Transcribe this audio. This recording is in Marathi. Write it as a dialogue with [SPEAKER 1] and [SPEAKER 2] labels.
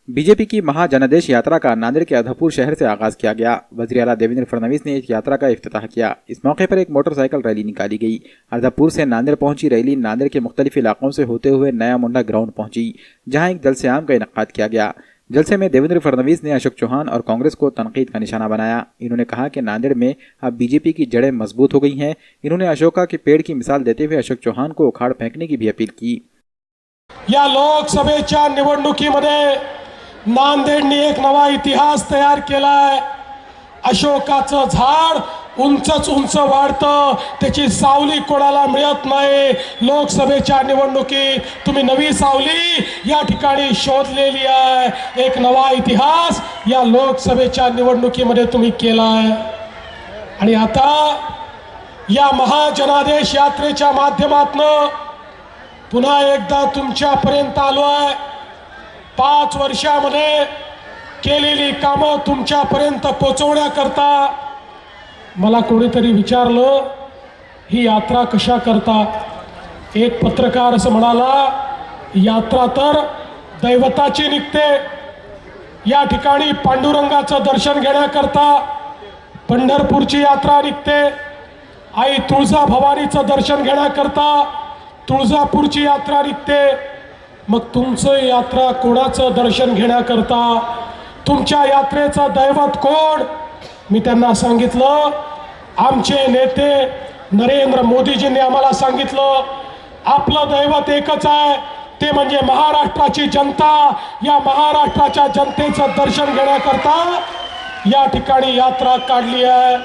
[SPEAKER 1] बीजेपी की महाजनादेश यात्रा का नांदेड़ के अधरपुर शहर से आगाज किया गया। वज़ीर आला देवेंद्र फडणवीस ने इस यात्रा का इफ्तिताह किया। इस मौके पर एक मोटरसाइकिल रैली निकाली गई। अधरपुर से नांदेड़ पहुंची रैली नांदेड़ के मुख्तलिफ इलाकों से होते हुए नया मुंडा ग्राउंड पहुंची, जहां एक जलसे आम का इनेकाद किया गया। जलसे में देवेंद्र फडणवीस ने अशोक चौहान और कांग्रेस को तनकीद का निशाना बनाया। इन्होंने कहा कि नांदेड़ में अब बीजेपी की जड़ें मजबूत हो गई हैं। इन्होंने अशोका के पेड़ की मिसाल देते हुए अशोक चौहान को उखाड़ फेंकने की भी अपील की।
[SPEAKER 2] या लोकसभेच्या निवडणुकीमध्ये नांदेडने एक नवा इतिहास तयार केलाय। अशोकाचं झाड उंचच उंच वाढतं, त्याची सावली कोणाला मिळत नाही। लोकसभेच्या निवडणुकीत तुम्ही नवी सावली या ठिकाणी शोधलेली आहे। एक नवा इतिहास या लोकसभेच्या निवडणुकीमध्ये तुम्ही केलाय। आणि आता या महाजनादेश यात्रेच्या माध्यमातून पुन्हा एकदा तुमच्यापर्यंत आलोय। 5 वर्षामध्ये केलेली कामं तुमच्यापर्यंत पोहोचवण्याकरता मला कोणीतरी विचारलं, ही यात्रा कशा करता? एक पत्रकार असं म्हणाला, यात्रा तर दैवताची निघते। या ठिकाणी पांडुरंगाचं दर्शन घेण्याकरता पंढरपूरची यात्रा निघते। आई तुळजाभवानीचं दर्शन घेण्याकरता तुळजापूरची यात्रा निघते। मग तुमचं यात्रा कोणाचं दर्शन घेण्याकरता? तुमच्या यात्रेचं दैवत कोण? मी त्यांना सांगितलं, आमचे नेते नरेंद्र मोदीजींनी आम्हाला सांगितलं, आपलं दैवत एकच आहे, ते म्हणजे महाराष्ट्राची जनता। या महाराष्ट्राच्या जनतेचं दर्शन घेण्याकरता या ठिकाणी यात्रा काढली आहे।